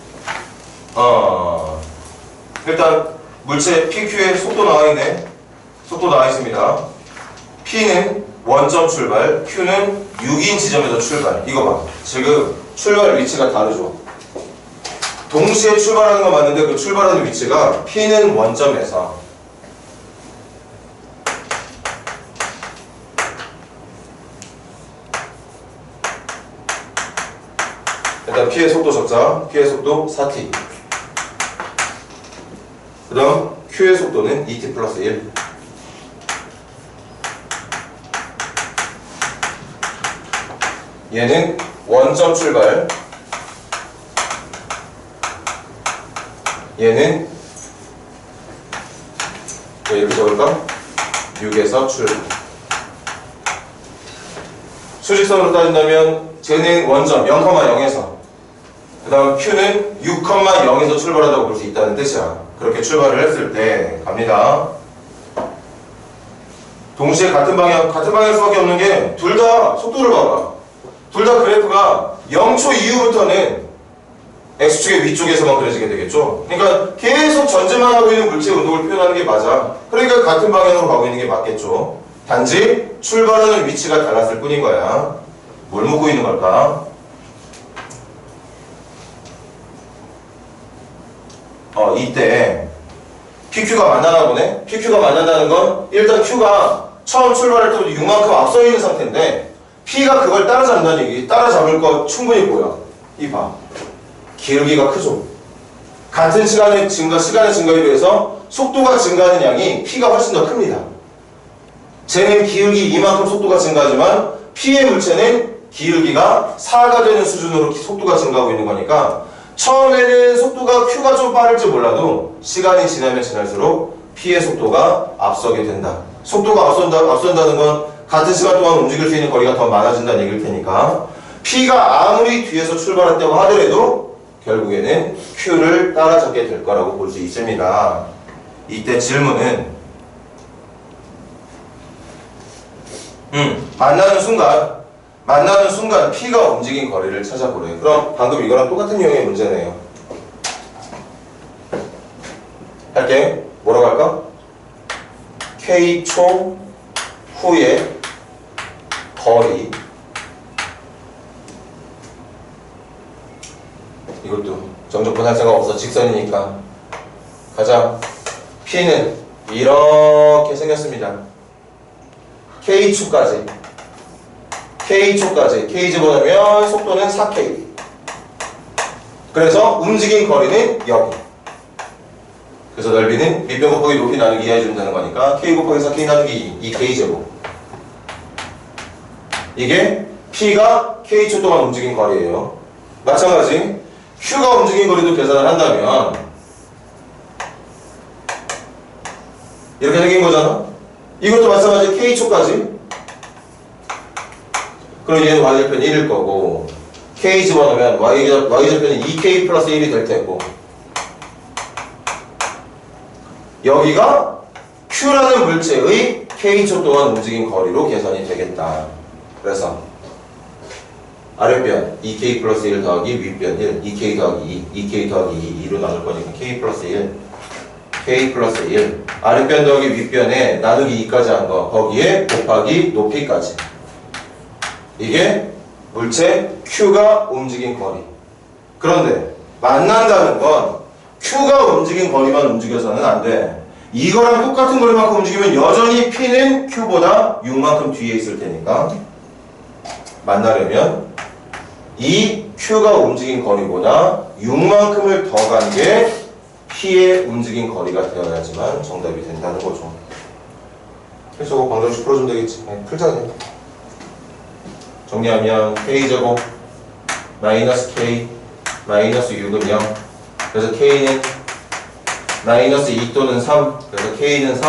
[SPEAKER 1] 일단 물체 PQ의 속도 나와있네. 속도 나와있습니다. P는 원점 출발, Q는 6인 지점에서 출발. 이거 봐. 지금 출발 위치가 다르죠. 동시에 출발하는 건 맞는데 그 출발하는 위치가 P는 원점에서, 일단 P의 속도 적자. P의 속도 4t. 그 다음 Q의 속도는 2t 플러스 1. 얘는 원점 출발, 얘는 이렇게 적을까? 6에서 출발. 수직선으로 따진다면 쟤는 원점 0,0에서, 그 다음 Q는 6,0에서 출발한다고 볼 수 있다는 뜻이야. 그렇게 출발을 했을 때 갑니다. 동시에 같은 방향일 수밖에 없는 게 둘 다 속도를 봐봐. 둘 다 그래프가 0초 이후부터는 X축의 위쪽에서만 그려지게 되겠죠. 그러니까 계속 전진만 하고 있는 물체의 운동을 표현하는 게 맞아. 그러니까 같은 방향으로 가고 있는 게 맞겠죠. 단지 출발하는 위치가 달랐을 뿐인 거야. 뭘 묻고 있는 걸까? 이때 PQ가 만나나 보네? PQ가 만난다는 건 일단 Q가 처음 출발할 때부터 6만큼 앞서 있는 상태인데 P가 그걸 따라잡는다는 얘기. 따라잡을 거 충분히 보여. 이 봐. 기울기가 크죠? 같은 시간의 증가에 비해서 속도가 증가하는 양이 P가 훨씬 더 큽니다. 쟤는 기울기 이만큼 속도가 증가하지만 P의 물체는 기울기가 4가 되는 수준으로 속도가 증가하고 있는 거니까 처음에는 속도가 Q가 좀 빠를지 몰라도 시간이 지나면 지날수록 P의 속도가 앞서게 된다. 속도가 앞선다는 건 같은 시간 동안 움직일 수 있는 거리가 더 많아진다는 얘기일 테니까 P가 아무리 뒤에서 출발했다고 하더라도 결국에는 Q를 따라잡게 될 거라고 볼 수 있습니다. 이때 질문은 만나는 순간 P가 움직인 거리를 찾아보래. 그럼 방금 이거랑 똑같은 유형의 문제네요. 할게. 뭐라고 할까? K초 후의 거리. 이것도 정적분 할 생각 없어. 직선이니까. 가자. P는 이렇게 생겼습니다. K초까지. K 집어넣으면 속도는 4K. 그래서 움직인 거리는 여기. 그래서 넓이는 밑변 곱하기 높이 나누기 2 해준다는 거니까 K 곱하기 4K 나누기 2 K 제곱. 이게 P가 K초 동안 움직인 거리예요. 마찬가지 Q가 움직인 거리도 계산을 한다면 이렇게 생긴 거잖아. 이것도 마찬가지 K초까지. 그럼 얘는 반대편 1일 거고 K 집어넣으면 Y절편이 2K 플러스 1이 될 테고 여기가 Q라는 물체의 K초 동안 움직인 거리로 계산이 되겠다. 그래서 아랫변 2K 플러스 1 더하기 윗변 1 2K 더하기 2 2K 더하기 2 2로 나눌 거니까 K 플러스 1 K 플러스 1 아랫변 더하기 윗변에 나누기 2까지 한 거 거기에 곱하기 높이까지 이게 물체 Q가 움직인 거리. 그런데 만난다는 건 Q가 움직인 거리만 움직여서는 안 돼. 이거랑 똑같은 거리만큼 움직이면 여전히 P는 Q보다 6만큼 뒤에 있을 테니까 만나려면 이 Q가 움직인 거리보다 6만큼을 더 간 게 P의 움직인 거리가 되어야지만 정답이 된다는 거죠. 그래서 저거 방정식 풀어주면 되겠지. 풀자 그냥. 정리하면 K제곱 마이너스 K 마이너스 6은 0 그래서 K는 마이너스 2 또는 3 그래서 K는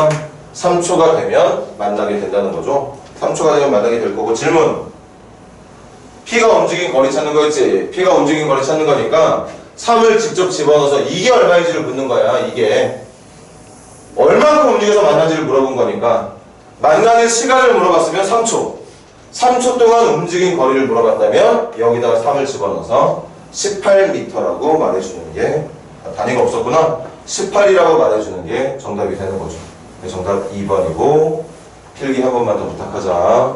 [SPEAKER 1] 3초가 되면 만나게 된다는 거죠. 3초가 되면 만나게 될 거고 질문 P가 움직인 거리 찾는 거였지. P가 움직인 거리 찾는 거니까 3을 직접 집어넣어서 이게 얼마인지를 묻는 거야. 이게 얼마큼 움직여서 만난지를 물어본 거니까 만나는 시간을 물어봤으면 3초 동안 움직인 거리를 물어봤다면 여기다가 3을 집어넣어서 18m라고 말해주는 게 단위가 없었구나. 18이라고 말해주는 게 정답이 되는 거죠. 정답 2번이고 필기 한 번만 더 부탁하자.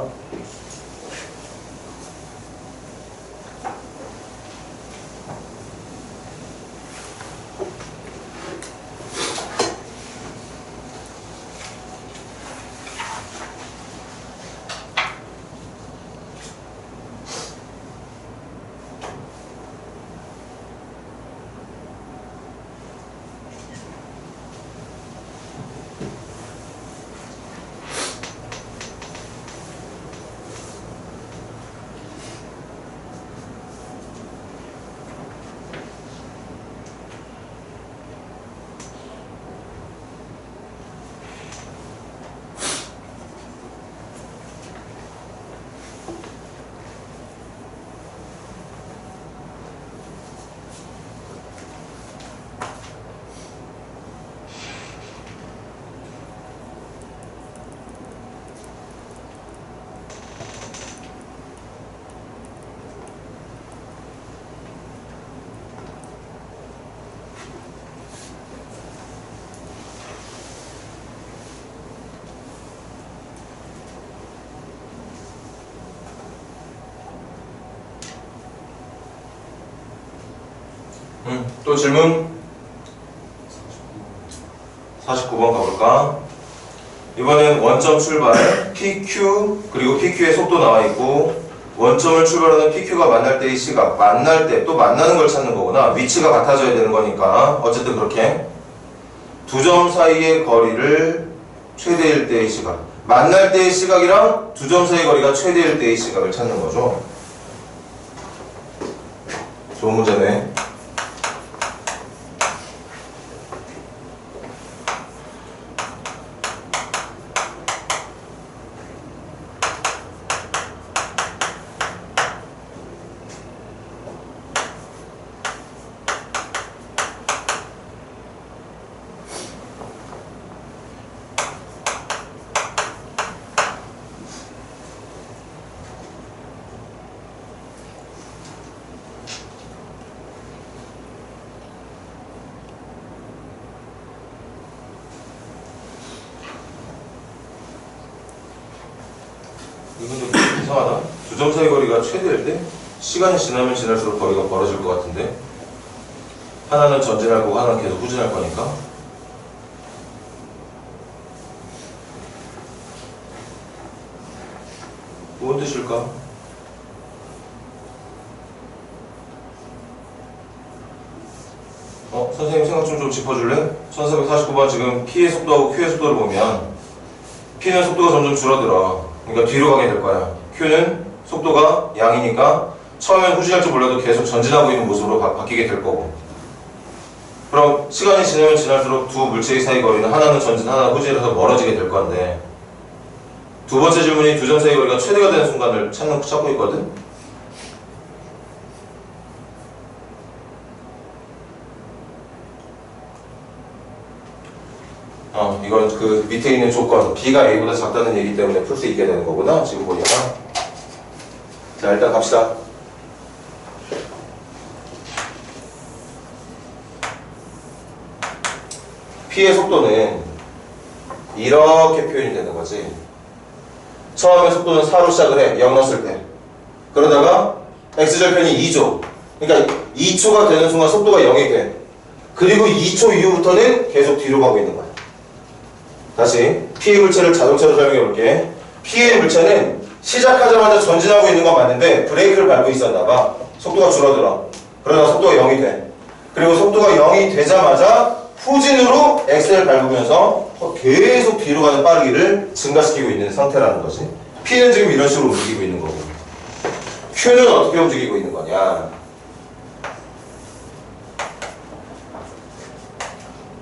[SPEAKER 1] 또 질문 49번 가볼까? 이번엔 원점 출발 PQ 그리고 PQ의 속도 나와 있고 원점을 출발하는 PQ가 만날 때의 시각 만날 때 또 만나는 걸 찾는 거구나. 위치가 같아져야 되는 거니까 어쨌든 그렇게 두 점 사이의 거리를 최대일 때의 시각 만날 때의 시각이랑 두 점 사이의 거리가 최대일 때의 시각을 찾는 거죠. 좋은 문제네. 이건 좀 이상하다. 두 점 사이 거리가 최대일 때 시간이 지나면 지날수록 거리가 벌어질 것 같은데 하나는 전진할 거고 하나는 계속 후진할 거니까 뭔 뜻일까? 선생님 생각 좀 짚어줄래? 1449번 지금 P의 속도하고 Q의 속도를 보면 P는 속도가 점점 줄어들어. 그러니까 뒤로 가게 될 거야. Q는 속도가 양이니까 처음엔 후진할 줄 몰라도 계속 전진하고 있는 모습으로 바뀌게 될 거고. 그럼 시간이 지나면 지날수록 두 물체의 사이 거리는 하나는 전진, 하나는 후진해서 멀어지게 될 건데 두 번째 질문이 두 점 사이 거리가 최대가 되는 순간을 찾고 있거든? 이건 그 밑에 있는 조건 B가 A보다 작다는 얘기 때문에 풀 수 있게 되는 거구나 지금 보니까. 자 일단 갑시다. P의 속도는 이렇게 표현이 되는 거지. 처음에 속도는 4로 시작을 해. 0 넣었을 때. 그러다가 X절편이 2조. 그러니까 2초가 되는 순간 속도가 0이 돼. 그리고 2초 이후부터는 계속 뒤로 가고 있는 거야. 다시 P의 물체를 자동차로 설명해 볼게. P의 물체는 시작하자마자 전진하고 있는 건 맞는데 브레이크를 밟고 있었나 봐. 속도가 줄어들어. 그러다가 속도가 0이 돼. 그리고 속도가 0이 되자마자 후진으로 엑셀을 밟으면서 계속 뒤로 가는 빠르기를 증가시키고 있는 상태라는 거지. P는 지금 이런 식으로 움직이고 있는 거고, Q는 어떻게 움직이고 있는 거냐.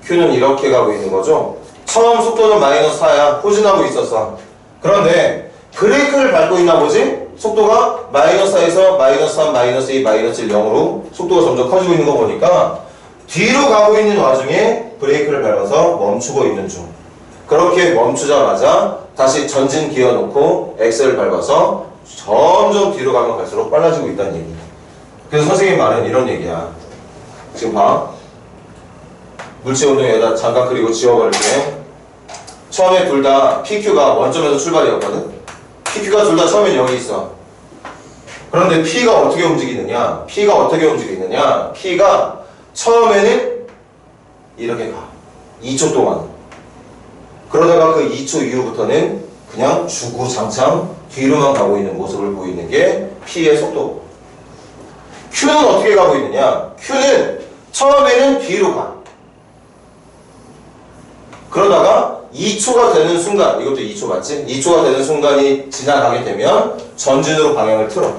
[SPEAKER 1] Q는 이렇게 가고 있는 거죠. 처음 속도는 마이너스 4야. 후진하고 있었어. 그런데 브레이크를 밟고 있나 보지? 속도가 마이너스 4에서 마이너스 3, 마이너스 2, 마이너스 1, 0으로 속도가 점점 커지고 있는 거 보니까 뒤로 가고 있는 와중에 브레이크를 밟아서 멈추고 있는 중. 그렇게 멈추자마자 다시 전진 기어 놓고 엑셀을 밟아서 점점 뒤로 가면 갈수록 빨라지고 있다는 얘기야. 그래서 선생님 말은 이런 얘기야. 지금 봐. 물체 운동에다 잠깐 그리고 지워버릴게. 처음에 둘 다 PQ가 원점에서 출발이었거든. PQ가 둘 다 처음엔 여기 있어. 그런데 P가 어떻게 움직이느냐? P가 처음에는 이렇게 가. 2초 동안. 그러다가 그 2초 이후부터는 그냥 주구장창 뒤로만 가고 있는 모습을 보이는 게 P의 속도. Q는 어떻게 가고 있느냐? Q는 처음에는 뒤로 가. 그러다가 2초가 되는 순간, 이것도 2초 맞지? 2초가 되는 순간이 지나가게 되면 전진으로 방향을 틀어.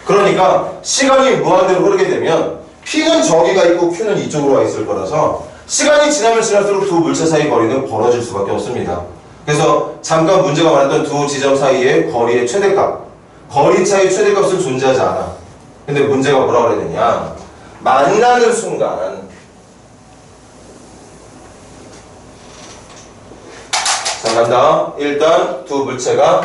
[SPEAKER 1] 그러니까 시간이 무한대로 흐르게 되면 P는 저기가 있고 Q는 이쪽으로 와 있을 거라서 시간이 지나면 지날수록 두 물체 사이 거리는 벌어질 수밖에 없습니다. 그래서 잠깐 문제가 말했던 두 지점 사이의 거리의 최대값, 거리 차이 최대값은 존재하지 않아. 근데 문제가 뭐라고 그래야 되냐? 만나는 순간, 자 간다. 일단 두 물체가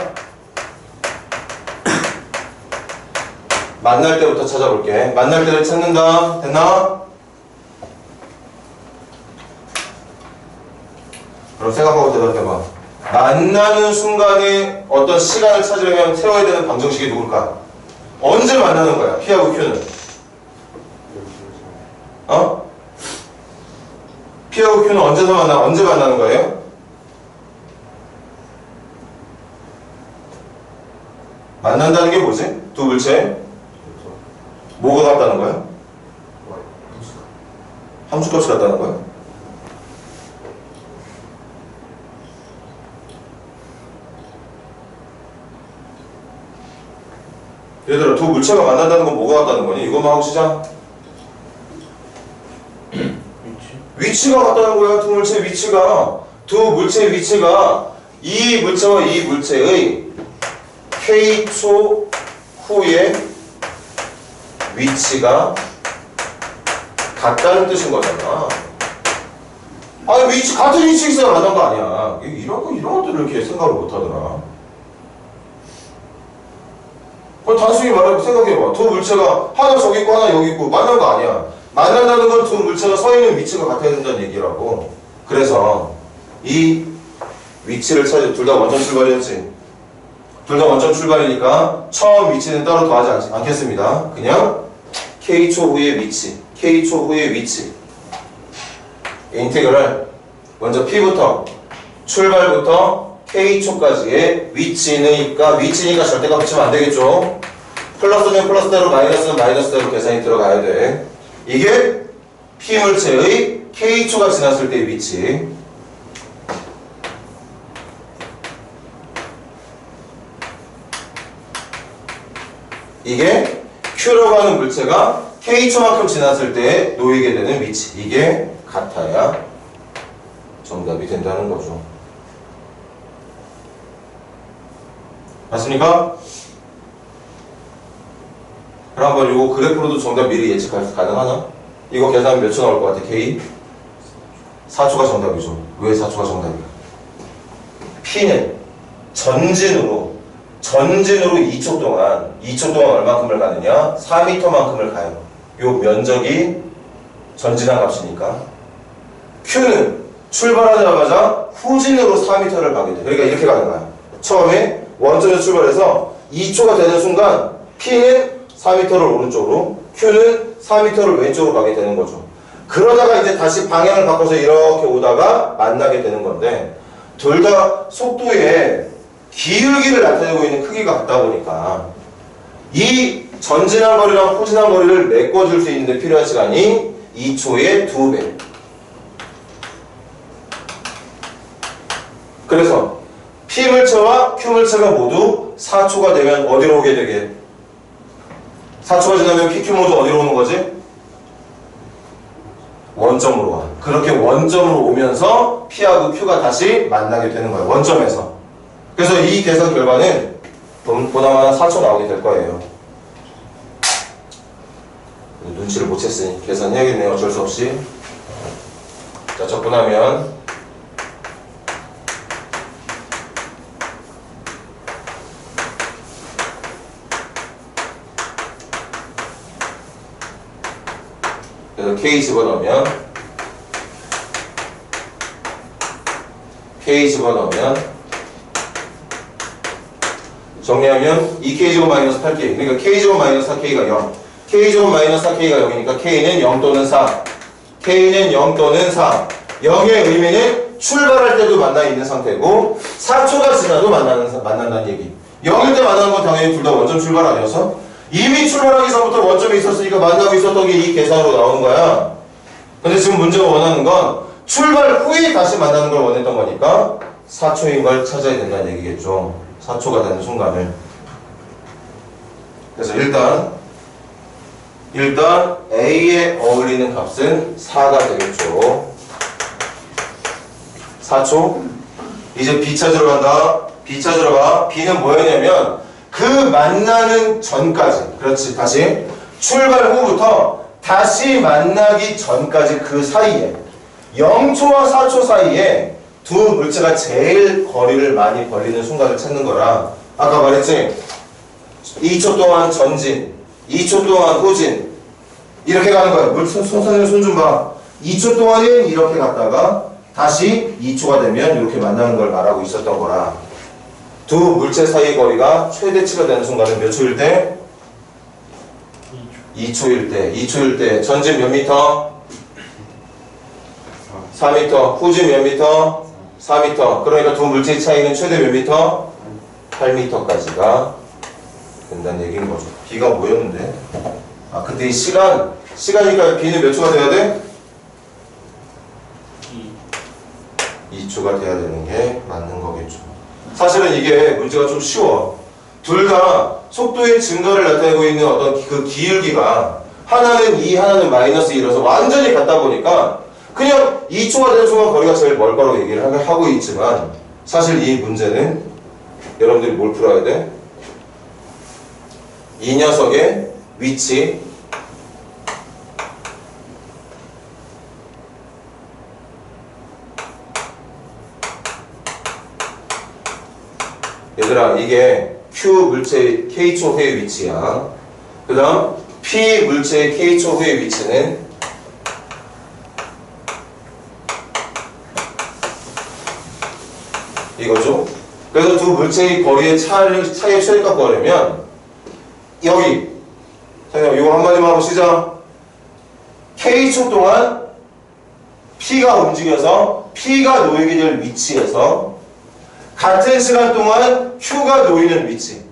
[SPEAKER 1] 만날 때부터 찾아볼게. 만날 때를 찾는다. 됐나? 그럼 생각하고 대답해봐. 만나는 순간에 어떤 시간을 찾으려면 세워야 되는 방정식이 누굴까? 언제 만나는 거야? P하고 Q는? P하고 Q는 언제 만나는 거예요? 만난다는 게 뭐지? 두 물체? 뭐가 같다는 거야? 함수값이 같다는 거야? 얘들아, 두 물체가 만난다는 건 뭐가 같다는 거니? 이것만 하고 시작. 위치가 같다는 거야. 두 물체의 위치가. 두 물체의 위치가 이 물체와 이 물체의 K초 후의 위치가 같다는 뜻인 거잖아. 아니 같은 위치에 있어야 하는 거 아니야. 이런 것들을 이렇게 생각을 못 하더라. 단순히 말하고 생각해봐. 두 물체가 하나 저기 있고 하나 여기 있고 만난 거 아니야. 만난다는 건 두 물체가 서 있는 위치가 같아야 된다는 얘기라고. 그래서 이 위치를 찾아. 둘 다 원점 출발이었지. 둘 다 원점 출발이니까 처음 위치는 따로 더하지 않겠습니다. 그냥 K초 후의 위치, K초 후의 위치. 인테그랄 먼저 P부터 출발부터 K초까지의 위치니까 절대값 붙이면 안 되겠죠. 플러스는 플러스대로 마이너스는 마이너스대로 계산이 들어가야 돼. 이게 P 물체의 K초가 지났을 때의 위치. 이게 Q로 가는 물체가 K초만큼 지났을 때 놓이게 되는 위치. 이게 같아야 정답이 된다는 거죠. 맞습니까? 그럼 한번 요거 그래프로도 정답 미리 예측 가능하나? 이거 계산하면 몇 초 나올 것 같아? K? 4초가 정답이죠. 왜 4초가 정답이야? P는 전진으로 2초 동안 얼마큼을 가느냐? 4m만큼을 가요. 요 면적이 전진한 값이니까. Q는 출발하자마자 후진으로 4m를 가게 돼. 그러니까 이렇게 가는 거야. 처음에 원점에서 출발해서 2초가 되는 순간 P는 4m를 오른쪽으로, Q는 4m를 왼쪽으로 가게 되는 거죠. 그러다가 이제 다시 방향을 바꿔서 이렇게 오다가 만나게 되는 건데, 둘 다 속도의 기울기를 나타내고 있는 크기가 같다 보니까 이 전진한 거리랑 후진한 거리를 메꿔줄 수 있는데 필요한 시간이 2초의 2배. 그래서 P물체와 Q물체가 모두 4초가 되면 어디로 오게 되게? 4초가 지나면 PQ 모두 어디로 오는 거지? 원점으로 와. 그렇게 원점으로 오면서 P하고 Q가 다시 만나게 되는 거예요. 원점에서. 그래서 이 계산 결과는 보나마나 4초 나오게 될 거예요. 눈치를 못 챘으니 계산해야겠네요. 어쩔 수 없이. 자, 적고 나면 그래서 K 집어넣으면 정리하면 2K제곱 마이너스 8K. 그러니까 K제곱 마이너스 4K가 0. K제곱 마이너스 4K가 0이니까 K는 0 또는 4. K는 0 또는 4. 0의 의미는 출발할 때도 만나 있는 상태고 4초가 지나도 만난다는 얘기. 0일 때 만나는 건 당연히 둘 다 원점 출발 아니어서 이미 출발하기 전부터 원점에 있었으니까 만나고 있었던 게 이 계산으로 나오는 거야. 근데 지금 문제가 원하는 건 출발 후에 다시 만나는 걸 원했던 거니까 4초인 걸 찾아야 된다는 얘기겠죠. 4초가 되는 순간을. 그래서 일단 A에 어울리는 값은 4가 되겠죠. 4초. 이제 B 찾으러 간다. B 찾으러 가. B는 뭐였냐면 그 만나는 전까지. 그렇지. 다시. 출발 후부터 다시 만나기 전까지 그 사이에 0초와 4초 사이에 두 물체가 제일 거리를 많이 벌리는 순간을 찾는 거라. 아까 말했지? 2초 동안 전진, 2초 동안 후진. 이렇게 가는 거야. 선생님 손 좀 봐. 2초 동안은 이렇게 갔다가 다시 2초가 되면 이렇게 만나는 걸 말하고 있었던 거라. 두 물체 사이의 거리가 최대치가 되는 순간은 몇 초일 때? 2초일 때 전진 몇 미터? 4미터. 후진 몇 미터? 4미터. 그러니까 두 물체의 차이는 최대 몇 미터? 8미터까지가 된다는 얘기인 거죠. B가 뭐였는데? 아, 근데 이 시간이니까 B는 몇 초가 돼야 돼? 2초가 돼야 되는 게 맞는 거겠죠. 사실은 이게 문제가 좀 쉬워. 둘 다 속도의 증가를 나타내고 있는 어떤 그 기울기가 하나는 2, 하나는 마이너스 1이라서 완전히 같다 보니까 그냥 2초가 되는 순간 거리가 제일 멀 거라고 얘기를 하고 있지만 사실 이 문제는 여러분들이 뭘 풀어야 돼? 이 녀석의 위치, 얘들아 이게 Q 물체의 K초회의 위치야. 그 다음 P 물체의 K초회의 위치는 이거죠. 그래서 두 물체의 거리의 차이의 최대값 구하려면 여기 이거 한마디만 하고 시작. K초 동안 P가 움직여서 P가 놓이게 될 위치에서 같은 시간 동안 Q가 놓이는 위치,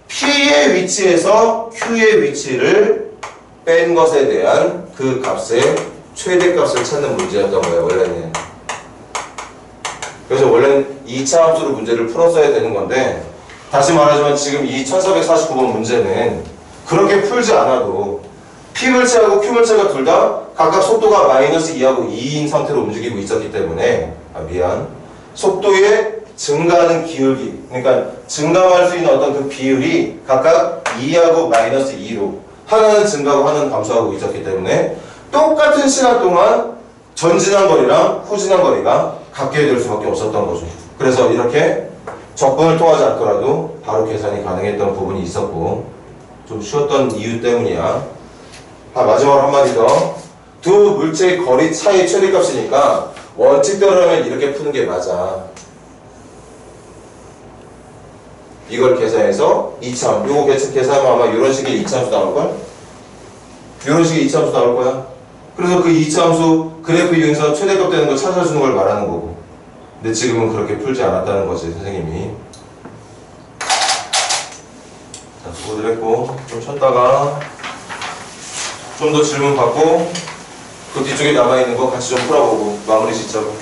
[SPEAKER 1] P의 위치에서 Q의 위치를 뺀 것에 대한 그 값의 최대값을 찾는 문제였던 거예요, 원래는. 그래서 원래는 2차 함수로 문제를 풀었어야 되는 건데 다시 말하지만 지금 이 1449번 문제는 그렇게 풀지 않아도 P물체하고 Q물체가 둘 다 각각 속도가 마이너스 2하고 2인 상태로 움직이고 있었기 때문에 속도의 증가하는 기울기, 그러니까 증가할 수 있는 어떤 그 비율이 각각 2하고 마이너스 2로 하나는 증가하고 하나는 감소하고 있었기 때문에 똑같은 시간 동안 전진한 거리랑 후진한 거리가 같게 될 수밖에 없었던 거죠. 그래서 이렇게 적분을 통하지 않더라도 바로 계산이 가능했던 부분이 있었고 좀 쉬웠던 이유 때문이야. 마지막으로 한마디 더. 두 물체의 거리 차이 최대값이니까 원칙대로라면 이렇게 푸는 게 맞아. 이걸 계산해서 이참, 요거 계산하면 아마 이런 식의 이참수 나올걸? 이런 식의 이참수 나올 거야. 그래서 그 이참수 그래프 이용해서 최대값 되는 걸 찾아주는 걸 말하는 거고. 근데 지금은 그렇게 풀지 않았다는 거지, 선생님이. 자, 수고들 했고, 좀 쉬었다가 좀 더 질문 받고 그 뒤쪽에 남아있는 거 같이 좀 풀어보고 마무리 짓자고.